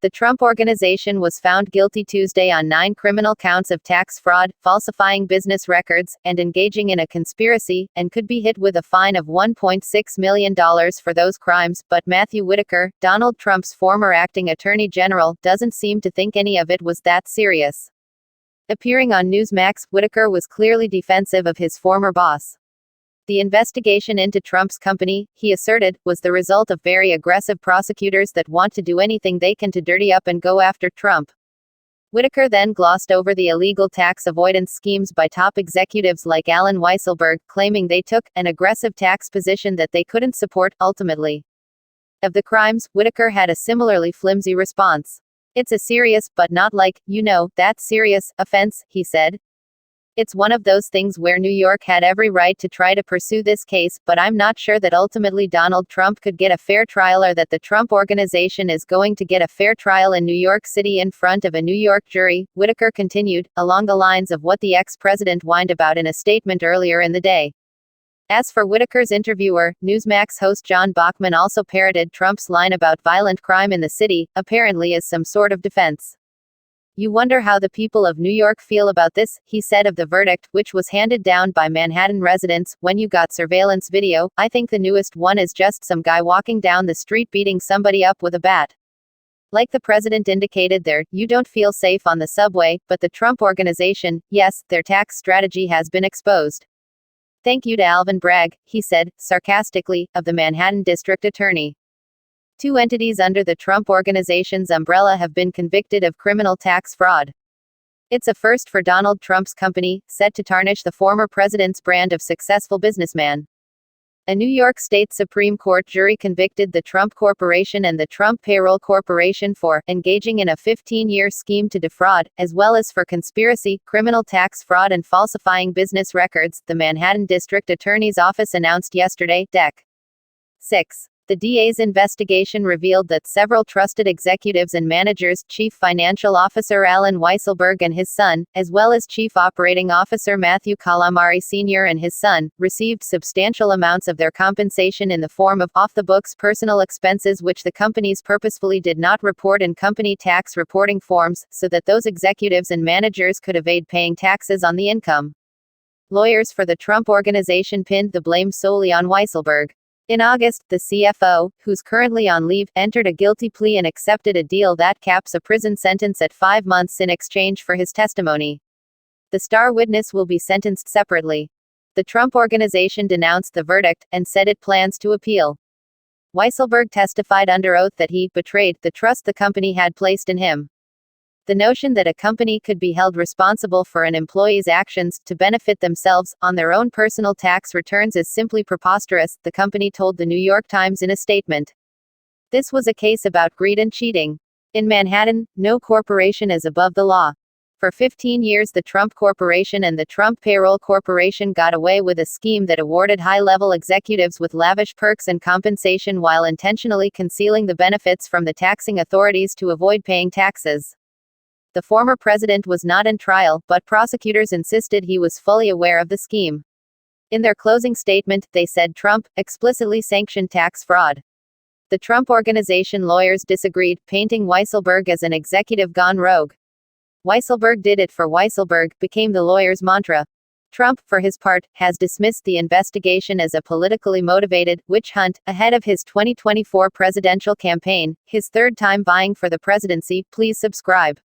The Trump Organization was found guilty Tuesday on 9 criminal counts of tax fraud, falsifying business records, and engaging in a conspiracy, and could be hit with a fine of $1.6 million for those crimes, but Matthew Whitaker, Donald Trump's former acting attorney general, doesn't seem to think any of it was that serious. Appearing on Newsmax, Whitaker was clearly defensive of his former boss. The investigation into Trump's company, he asserted, was the result of very aggressive prosecutors that want to do anything they can to dirty up and go after Trump. Whitaker then glossed over the illegal tax avoidance schemes by top executives like Allen Weisselberg, claiming they took an aggressive tax position that they couldn't support, ultimately. Of the crimes, Whitaker had a similarly flimsy response. "It's a serious, but not like, that serious, offense," he said. "It's one of those things where New York had every right to try to pursue this case, but I'm not sure that ultimately Donald Trump could get a fair trial or that the Trump Organization is going to get a fair trial in New York City in front of a New York jury," Whitaker continued, along the lines of what the ex-president whined about in a statement earlier in the day. As for Whitaker's interviewer, Newsmax host John Bachman also parroted Trump's line about violent crime in the city, apparently as some sort of defense. "You wonder how the people of New York feel about this," he said of the verdict, which was handed down by Manhattan residents. "When you got surveillance video, I think the newest one is just some guy walking down the street beating somebody up with a bat. Like the president indicated there, you don't feel safe on the subway, but the Trump Organization, yes, their tax strategy has been exposed. Thank you to Alvin Bragg," he said, sarcastically, of the Manhattan district attorney. 2 entities under the Trump Organization's umbrella have been convicted of criminal tax fraud. It's a first for Donald Trump's company, set to tarnish the former president's brand of successful businessman. A New York State Supreme Court jury convicted the Trump Corporation and the Trump Payroll Corporation for engaging in a 15-year scheme to defraud, as well as for conspiracy, criminal tax fraud, and falsifying business records, the Manhattan District Attorney's Office announced yesterday. Dec. 6. The DA's investigation revealed that several trusted executives and managers, Chief Financial Officer Allen Weisselberg and his son, as well as Chief Operating Officer Matthew Calamari Sr. and his son, received substantial amounts of their compensation in the form of off-the-books personal expenses which the companies purposefully did not report in company tax reporting forms, so that those executives and managers could evade paying taxes on the income. Lawyers for the Trump Organization pinned the blame solely on Weisselberg. In August, the CFO, who's currently on leave, entered a guilty plea and accepted a deal that caps a prison sentence at 5 months in exchange for his testimony. The star witness will be sentenced separately. The Trump Organization denounced the verdict, and said it plans to appeal. Weisselberg testified under oath that he betrayed the trust the company had placed in him. The notion that a company could be held responsible for an employee's actions to benefit themselves on their own personal tax returns is simply preposterous, the company told the New York Times in a statement. This was a case about greed and cheating. In Manhattan, no corporation is above the law. For 15 years, the Trump Corporation and the Trump Payroll Corporation got away with a scheme that awarded high-level executives with lavish perks and compensation while intentionally concealing the benefits from the taxing authorities to avoid paying taxes. The former president was not in trial, but prosecutors insisted he was fully aware of the scheme. In their closing statement, they said Trump explicitly sanctioned tax fraud. The Trump Organization lawyers disagreed, painting Weisselberg as an executive gone rogue. "Weisselberg did it for Weisselberg," became the lawyers' mantra. Trump, for his part, has dismissed the investigation as a politically motivated witch hunt ahead of his 2024 presidential campaign, his third time vying for the presidency. Please subscribe.